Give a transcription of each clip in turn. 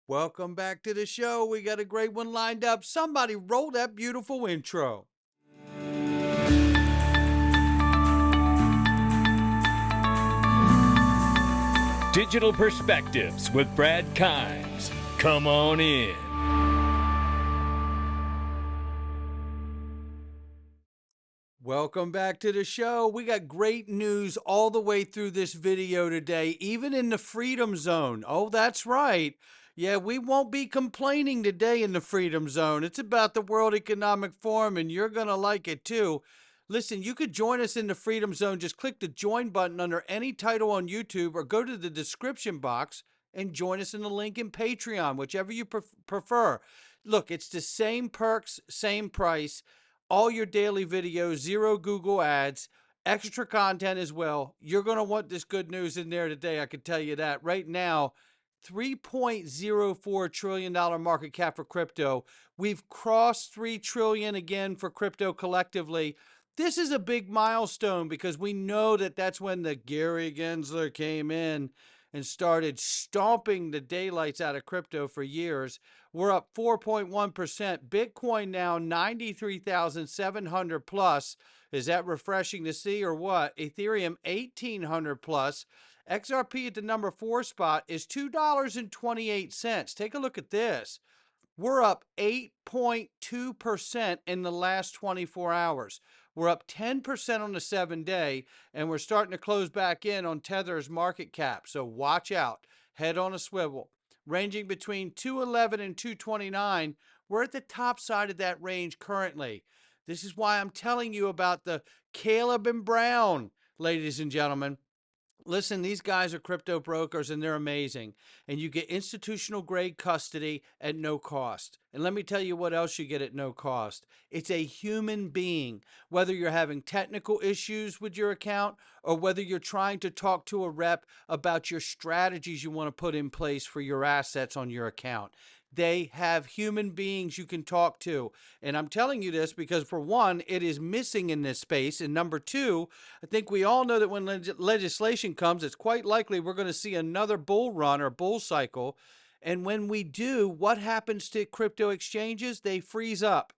Welcome back to the show. We got a great one lined up. Somebody roll that beautiful intro. Digital Perspectives with Brad Kimes. Come on in. Welcome back to the show. We got great news all the way through this video today, even in the Freedom Zone. Oh, that's right. Yeah, we won't be complaining today in the Freedom Zone. It's about the World Economic Forum, and you're going to like it too. Listen, you could join us in the Freedom Zone. Just click the join button under any title on YouTube or go to the description box and join us in the link in Patreon, whichever you prefer. Look, it's the same perks, same price. All your daily videos, zero Google ads, extra content as well. You're going to want this good news in there today, I can tell you that. Right now, $3.04 trillion market cap for crypto. We've crossed $3 trillion again for crypto collectively. This is a big milestone because we know that that's when the Gary Gensler came in and started stomping the daylights out of crypto for years. We're up 4.1%. Bitcoin now 93,700 plus. Is that refreshing to see or what? Ethereum 1,800 plus. XRP at the number 4 spot is $2.28. Take a look at this. We're up 8.2% in the last 24 hours. We're up 10% on the 7-day, and we're starting to close back in on Tether's market cap. So watch out. Head on a swivel. Ranging between 211 and 229. We're at the top side of that range currently. This is why I'm telling you about the Caleb and Brown, ladies and gentlemen. Listen, these guys are crypto brokers and they're amazing. And you get institutional grade custody at no cost. And let me tell you what else you get at no cost. It's a human being. Whether you're having technical issues with your account or whether you're trying to talk to a rep about your strategies you want to put in place for your assets on your account. They have human beings you can talk to. And I'm telling you this because, for one, it is missing in this space. And number two, I think we all know that when legislation comes, it's quite likely we're going to see another bull run or bull cycle. And when we do, what happens to crypto exchanges? They freeze up.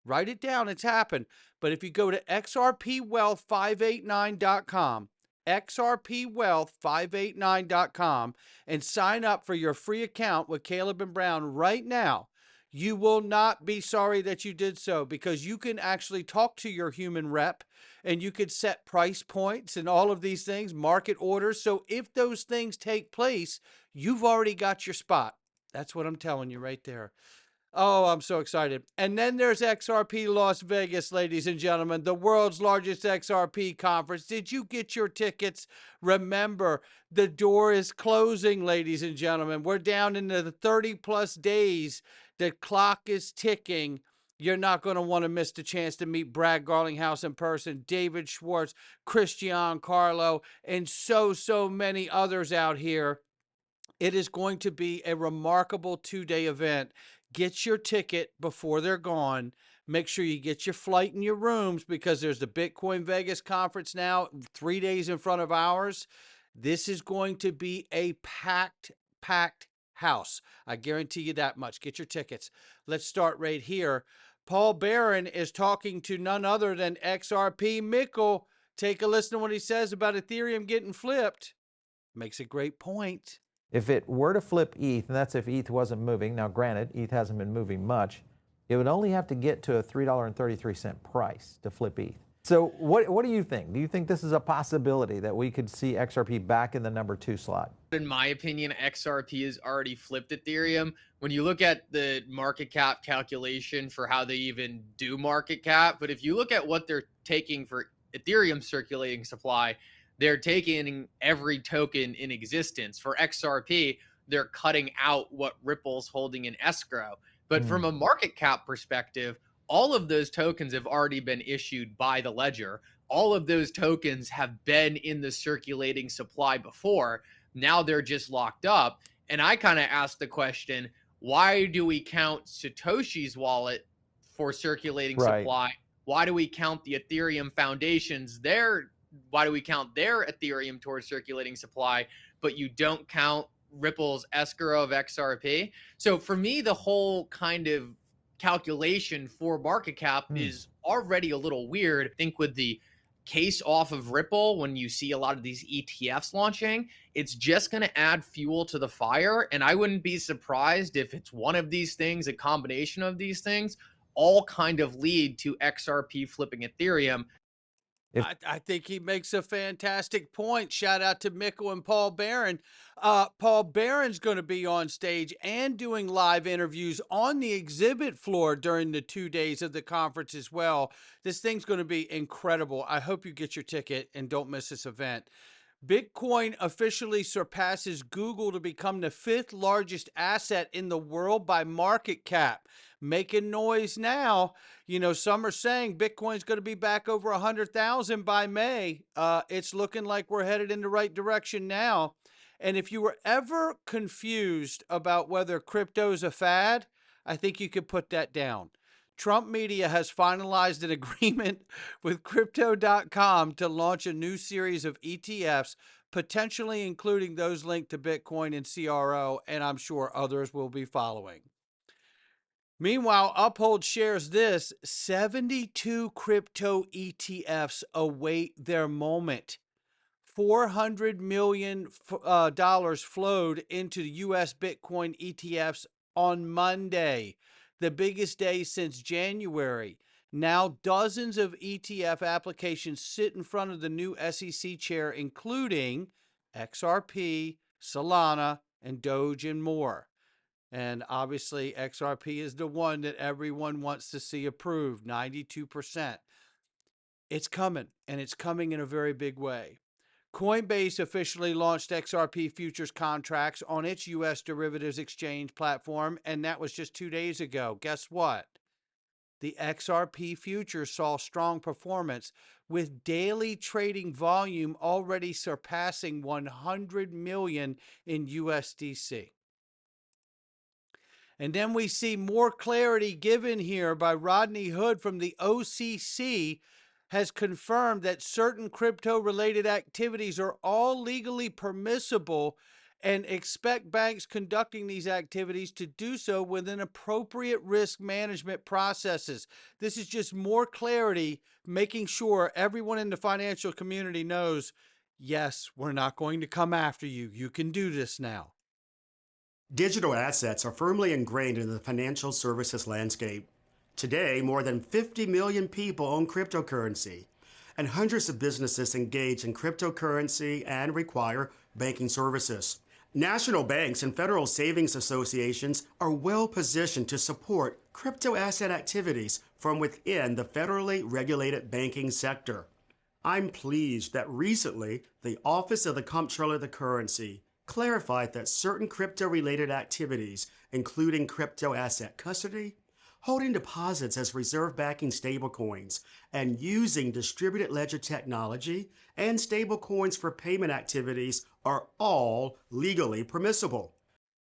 Write it down. It's happened. But if you go to xrpwealth589.com, xrpwealth589.com, and sign up for your free account with Caleb and Brown right now, you will not be sorry that you did so, because you can actually talk to your human rep and you could set price points and all of these things, market orders. So if those things take place, you've already got your spot. That's what I'm telling you right there. Oh, I'm so excited. And then there's XRP Las Vegas, ladies and gentlemen, the world's largest XRP conference. Did you get your tickets? Remember, the door is closing, ladies and gentlemen. We're down into the 30 plus days. The clock is ticking. You're not going to want to miss the chance to meet Brad Garlinghouse in person, David Schwartz, Christian Carlo, and so many others out here. It is going to be a remarkable 2-day event. Get your ticket before they're gone. Make sure you get your flight and your rooms, because there's the Bitcoin Vegas conference now, 3 days in front of ours. This is going to be a packed house. I guarantee you that much. Get your tickets. Let's start right here. Paul Barron is talking to none other than XRP Mikkel. Take a listen to what he says about Ethereum getting flipped. Makes a great point. If it were to flip ETH, and that's if ETH wasn't moving, now granted, ETH hasn't been moving much, it would only have to get to a $3.33 price to flip ETH. So what do you think? Do you think this is a possibility that we could see XRP back in the number 2 slot? In my opinion, XRP has already flipped Ethereum. When you look at the market cap calculation for how they even do market cap, but if you look at what they're taking for Ethereum circulating supply, they're taking every token in existence. For XRP, they're cutting out what Ripple's holding in escrow. But from a market cap perspective, all of those tokens have already been issued by the ledger. All of those tokens have been in the circulating supply before. Now they're just locked up. And I kind of asked the question, why do we count Satoshi's wallet for circulating supply? Why do we count the Ethereum Foundation's why do we count their Ethereum towards circulating supply, but you don't count Ripple's escrow of XRP. So for me, the whole kind of calculation for market cap is already a little weird. I think with the case off of Ripple, when you see a lot of these ETFs launching, it's just going to add fuel to the fire. And I wouldn't be surprised if it's one of these things, a combination of these things, all kind of lead to XRP flipping Ethereum. I think he makes a fantastic point. Shout out to Mikkel and Paul Barron. Paul Barron's going to be on stage and doing live interviews on the exhibit floor during the 2 days of the conference as well. This thing's going to be incredible. I hope you get your ticket and don't miss this event. Bitcoin officially surpasses Google to become the 5th largest asset in the world by market cap. Making noise now. You know, some are saying Bitcoin's going to be back over 100,000 by May. It's looking like we're headed in the right direction now. And if you were ever confused about whether crypto is a fad, I think you could put that down. Trump Media has finalized an agreement with Crypto.com to launch a new series of ETFs, potentially including those linked to Bitcoin and CRO, and I'm sure others will be following. Meanwhile, Uphold shares this: 72 crypto ETFs await their moment. $400 million flowed into U.S. Bitcoin ETFs on Monday, the biggest day since January. Now dozens of ETF applications sit in front of the new SEC chair, including XRP, Solana, and Doge, and more. And obviously, XRP is the one that everyone wants to see approved, 92%. It's coming, and it's coming in a very big way. Coinbase officially launched XRP futures contracts on its U.S. derivatives exchange platform, and that was just 2 days ago. Guess what? The XRP futures saw strong performance, with daily trading volume already surpassing 100 million in USDC. And then we see more clarity given here by Rodney Hood from the OCC, has confirmed that certain crypto-related activities are all legally permissible, and expect banks conducting these activities to do so within appropriate risk management processes. This is just more clarity, making sure everyone in the financial community knows, yes, we're not going to come after you. You can do this now. Digital assets are firmly ingrained in the financial services landscape. Today, more than 50 million people own cryptocurrency, and hundreds of businesses engage in cryptocurrency and require banking services. National banks and federal savings associations are well positioned to support crypto asset activities from within the federally regulated banking sector. I'm pleased that recently the Office of the Comptroller of the Currency clarified that certain crypto-related activities, including crypto asset custody, holding deposits as reserve backing stablecoins, and using distributed ledger technology and stablecoins for payment activities are all legally permissible.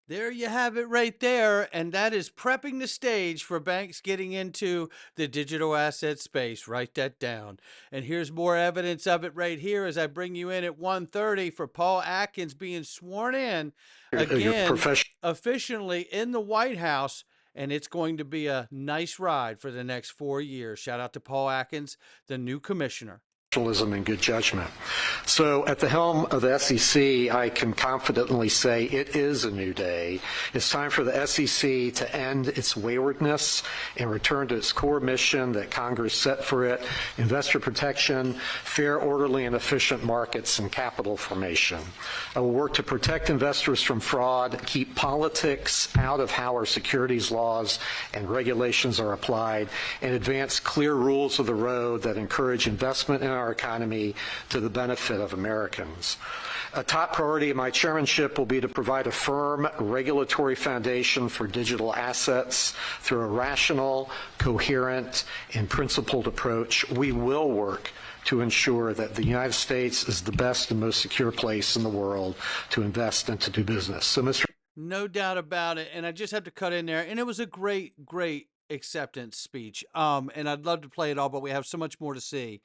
There you have it right there, and that is prepping the stage for banks getting into the digital asset space. Write that down. And here's more evidence of it right here as I bring you in at 1:30 for Paul Atkins being sworn in again officially in the White House. And it's going to be a nice ride for the next 4 years. Shout out to Paul Atkins, the new commissioner. And good judgment. So at the helm of the SEC, I can confidently say it is a new day. It's time for the SEC to end its waywardness and return to its core mission that Congress set for it: investor protection, fair, orderly, and efficient markets, and capital formation. I will work to protect investors from fraud, keep politics out of how our securities laws and regulations are applied, and advance clear rules of the road that encourage investment in our economy to the benefit of Americans. A top priority of my chairmanship will be to provide a firm regulatory foundation for digital assets through a rational, coherent, and principled approach. We will work to ensure that the United States is the best and most secure place in the world to invest and to do business. So, Mr. No doubt about it. And I just have to cut in there. And it was a great, great acceptance speech. And I'd love to play it all, but we have so much more to see.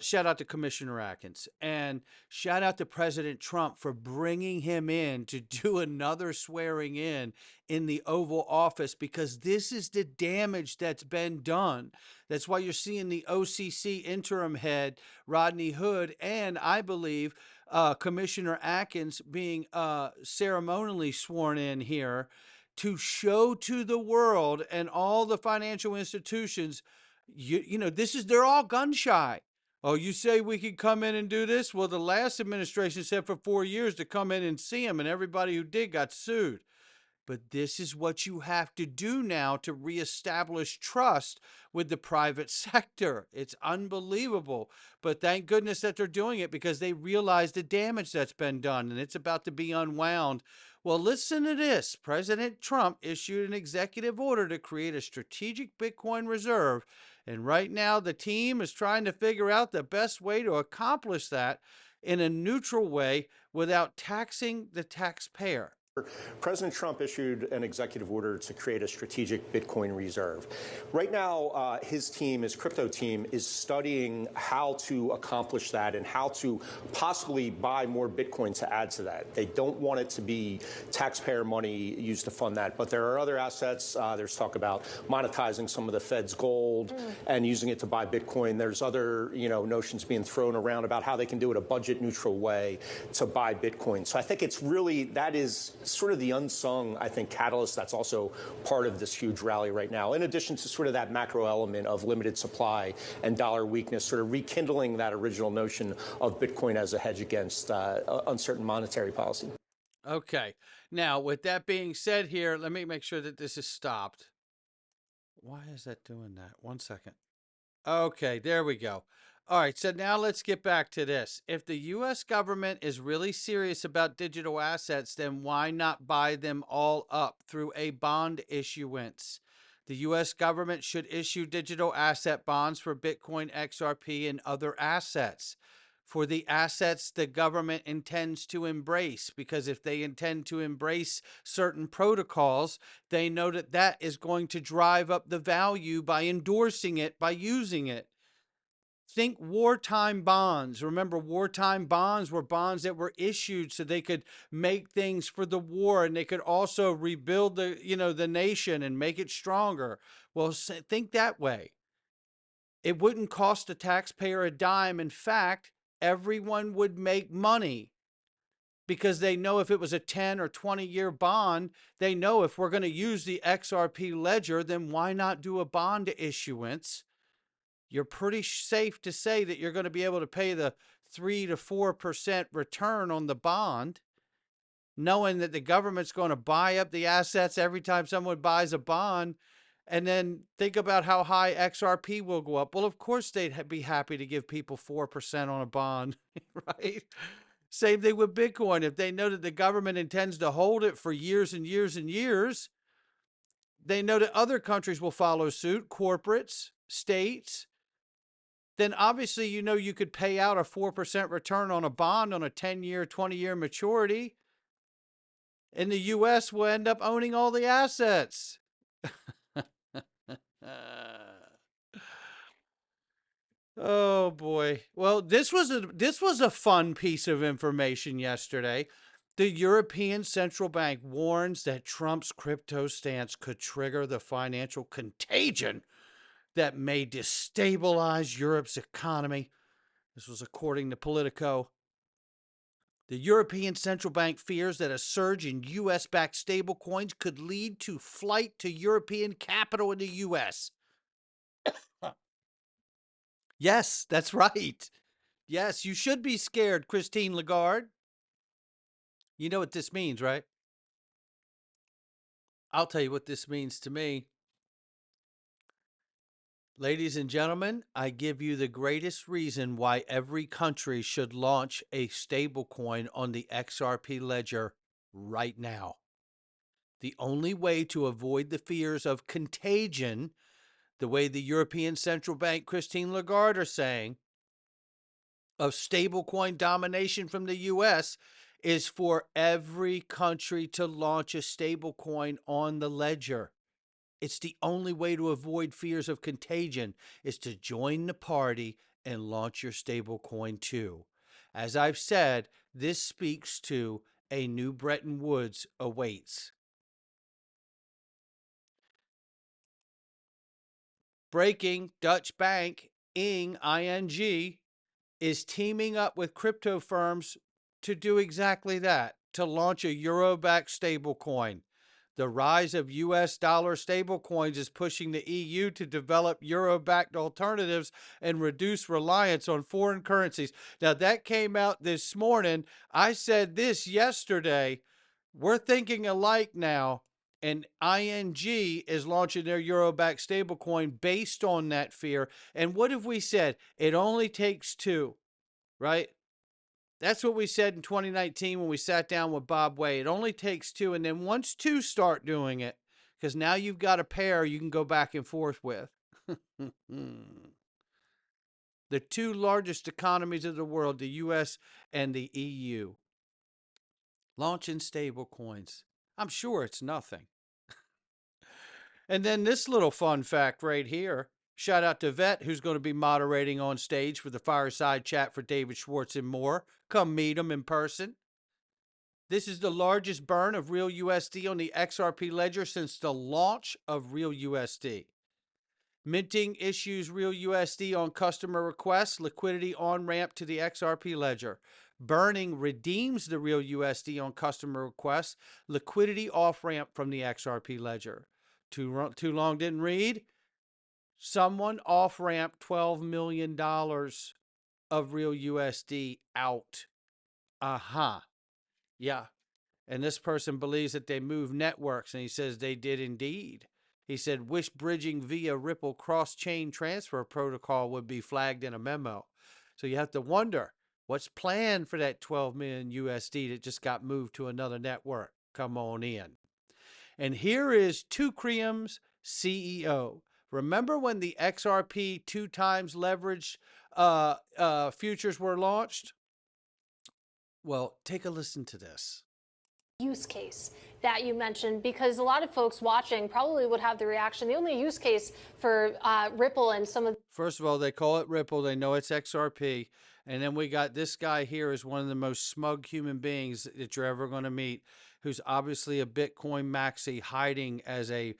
Shout out to Commissioner Atkins, and shout out to President Trump for bringing him in to do another swearing in the Oval Office, because this is the damage that's been done. That's why you're seeing the OCC interim head, Rodney Hood, and I believe Commissioner Atkins being ceremonially sworn in here to show to the world and all the financial institutions, they're all gun shy. Oh, you say we could come in and do this? Well, the last administration said for 4 years to come in and see them, and everybody who did got sued. But this is what you have to do now to reestablish trust with the private sector. It's unbelievable. But thank goodness that they're doing it, because they realize the damage that's been done, and it's about to be unwound. Well, listen to this. President Trump issued an executive order to create a strategic Bitcoin reserve. And right now, the team is trying to figure out the best way to accomplish that in a neutral way without taxing the taxpayer. President Trump issued an executive order to create a strategic Bitcoin reserve. Right now, his crypto team, is studying how to accomplish that and how to possibly buy more Bitcoin to add to that. They don't want it to be taxpayer money used to fund that, but there are other assets. There's talk about monetizing some of the Fed's gold and using it to buy Bitcoin. There's other, notions being thrown around about how they can do it a budget-neutral way to buy Bitcoin. So I think that is sort of the unsung, I think, catalyst that's also part of this huge rally right now, in addition to sort of that macro element of limited supply and dollar weakness, sort of rekindling that original notion of Bitcoin as a hedge against uncertain monetary policy. Okay. Now, with that being said here, let me make sure that this is stopped. Why is that doing that? 1 second. Okay, there we go. All right, so now let's get back to this. If the U.S. government is really serious about digital assets, then why not buy them all up through a bond issuance? The U.S. government should issue digital asset bonds for Bitcoin, XRP, and other assets, for the assets the government intends to embrace, because if they intend to embrace certain protocols, they know that that is going to drive up the value by endorsing it, by using it. Think wartime bonds. Remember, wartime bonds were bonds that were issued so they could make things for the war, and they could also rebuild the nation and make it stronger. Well, think that way. It wouldn't cost the taxpayer a dime. In fact, everyone would make money, because they know if it was a 10 or 20-year bond, they know if we're going to use the XRP ledger, then why not do a bond issuance? You're pretty safe to say that you're going to be able to pay the 3 to 4% return on the bond, knowing that the government's going to buy up the assets every time someone buys a bond. And then think about how high XRP will go up. Well, of course, they'd be happy to give people 4% on a bond, right? Same thing with Bitcoin. If they know that the government intends to hold it for years and years and years, they know that other countries will follow suit, corporates, states. Then obviously, you could pay out a 4% return on a bond on a 10-year, 20-year maturity. And the U.S. will end up owning all the assets. Oh boy. Well, this was a fun piece of information yesterday. The European Central Bank warns that Trump's crypto stance could trigger the financial contagion that may destabilize Europe's economy. This was according to Politico. The European Central Bank fears that a surge in U.S.-backed stablecoins could lead to flight to European capital in the U.S. Yes, that's right. Yes, you should be scared, Christine Lagarde. You know what this means, right? I'll tell you what this means to me. Ladies and gentlemen, I give you the greatest reason why every country should launch a stablecoin on the XRP ledger right now. The only way to avoid the fears of contagion, the way the European Central Bank, Christine Lagarde, are saying, of stablecoin domination from the U.S., is for every country to launch a stablecoin on the ledger. It's the only way to avoid fears of contagion, is to join the party and launch your stablecoin too. As I've said, this speaks to a new Bretton Woods awaits. Breaking: Dutch bank ING is teaming up with crypto firms to do exactly that, to launch a euro-backed stablecoin. The rise of US dollar stablecoins is pushing the EU to develop euro-backed alternatives and reduce reliance on foreign currencies. Now, that came out this morning. I said this yesterday. We're thinking alike now, and ING is launching their euro-backed stablecoin based on that fear. And what have we said? It only takes two, right? That's what we said in 2019 when we sat down with Bob Way. It only takes two. And then once two start doing it, because now you've got a pair you can go back and forth with. The two largest economies of the world, the US and the EU, launching stable coins. I'm sure it's nothing. And then this little fun fact right here. Shout out to Vet, who's going to be moderating on stage for the fireside chat for David Schwartz and more. Come meet him in person. This is the largest burn of real USD on the XRP ledger since the launch of real USD. Minting issues real USD on customer requests, liquidity on-ramp to the XRP ledger. Burning redeems the real USD on customer requests, liquidity off-ramp from the XRP ledger. Too long didn't read? Someone off-ramped $12 million of real USD out. Yeah. And this person believes that they move networks, and he says they did indeed. He said, wish bridging via Ripple cross-chain transfer protocol would be flagged in a memo. So you have to wonder, what's planned for that 12 million USD that just got moved to another network? Come on in. And here is Teucrium's CEO. Remember when the XRP 2 times leveraged futures were launched? Well, take a listen to this. Use case that you mentioned, because a lot of folks watching probably would have the reaction, the only use case for Ripple and some of... First of all, they call it Ripple. They know it's XRP. And then we got this guy here is one of the most smug human beings that you're ever going to meet, who's obviously a Bitcoin maxi hiding as a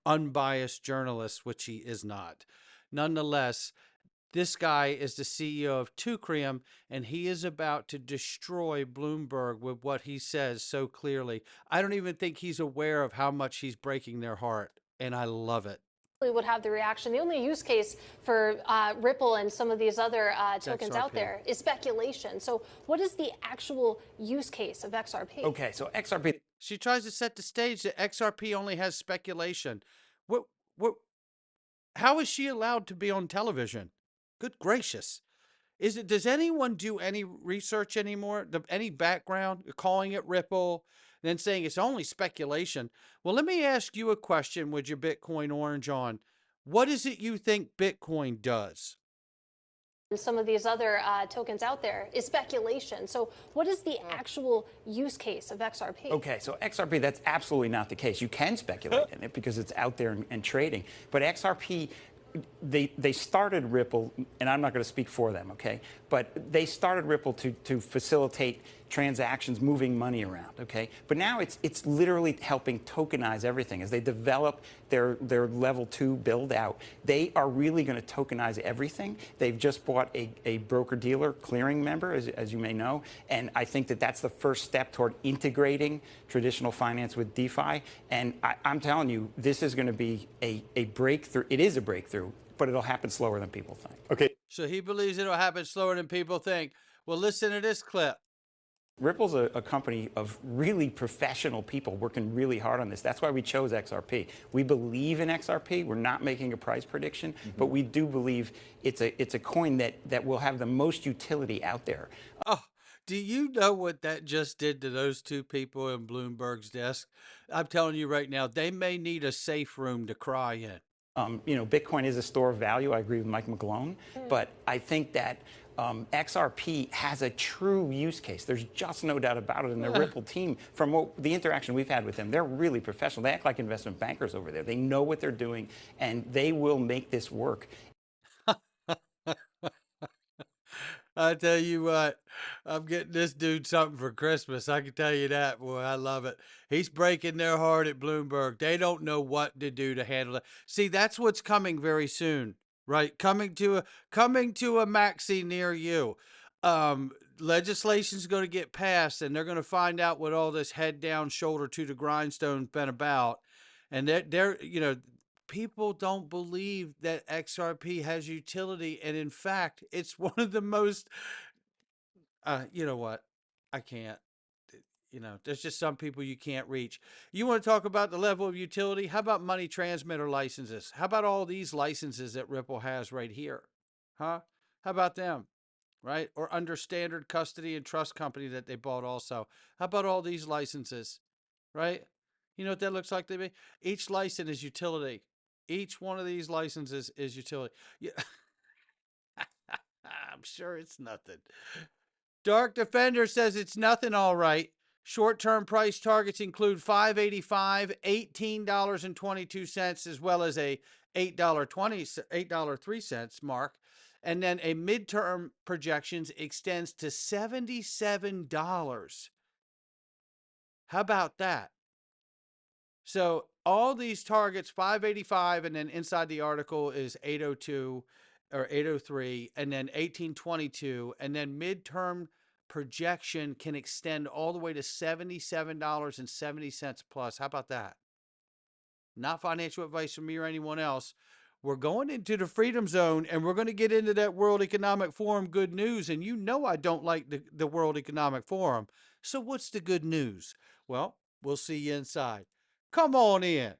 unbiased journalist, which he is not. Nonetheless, this guy is the CEO of Teucrium, and he is about to destroy Bloomberg with what he says so clearly. I don't even think he's aware of how much he's breaking their heart, and I love it. Would have the reaction, the only use case for Ripple and some of these other tokens XRP. out there is speculation. So what is the actual use case of XRP? Okay, so XRP... She tries to set the stage that XRP only has speculation. How is she allowed to be on television? Good gracious. Does anyone do any research anymore? Any background? Calling it Ripple, then saying it's only speculation. Well, let me ask you a question with your Bitcoin orange on. What is it you think Bitcoin does? And some of these other tokens out there is speculation. So what is the actual use case of XRP? Okay, so XRP, that's absolutely not the case. You can speculate in it because it's out there and trading. But XRP... They started Ripple, and I'm not going to speak for them, okay? But they started Ripple to facilitate transactions, moving money around, okay? But now it's literally helping tokenize everything. As they develop their level 2 build out, they are really going to tokenize everything. They've just bought a broker-dealer clearing member, as you may know, and I think that that's the first step toward integrating traditional finance with DeFi. And I'm telling you, this is going to be a breakthrough. It is a breakthrough, but it'll happen slower than people think. Okay. So he believes it'll happen slower than people think. Well, listen to this clip. Ripple's a company of really professional people working really hard on this. That's why we chose XRP. We believe in XRP. We're not making a price prediction, but we do believe it's a coin that will have the most utility out there. Oh, do you know what that just did to those two people in Bloomberg's desk? I'm telling you right now, they may need a safe room to cry in. Bitcoin is a store of value. I agree with Mike McGlone, but I think that XRP has a true use case. There's just no doubt about it. And the Ripple team, from the interaction we've had with them, they're really professional. They act like investment bankers over there. They know what they're doing, and they will make this work. I tell you what, I'm getting this dude something for Christmas. I can tell you that, boy. I love it. He's breaking their heart at Bloomberg. They don't know what to do to handle it. See, that's what's coming very soon, right? Coming to a maxi near you. Legislation's going to get passed, and they're going to find out what all this head down, shoulder to the grindstone's been about. And they're people don't believe that XRP has utility. And in fact, it's one of the most, you know what? I can't. There's just some people you can't reach. You want to talk about the level of utility? How about money transmitter licenses? How about all these licenses that Ripple has right here? Huh? How about them? Right? Or under standard custody and trust company that they bought also. How about all these licenses? Right? You know what that looks like to me? Each license is utility. Each one of these licenses is utility. Yeah. I'm sure it's nothing. Dark Defender says it's nothing, all right. Short-term price targets include $5.85, $18.22, as well as a $8.03 mark. And then a midterm projections extends to $77. How about that? So all these targets, 585, and then inside the article is 802 or 803, and then 1822, and then midterm projection can extend all the way to $77.70 plus. How about that? Not financial advice from me or anyone else. We're going into the freedom zone, and we're going to get into that World Economic Forum good news. And you know I don't like the World Economic Forum. So what's the good news? Well, we'll see you inside. Come on in.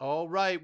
All right.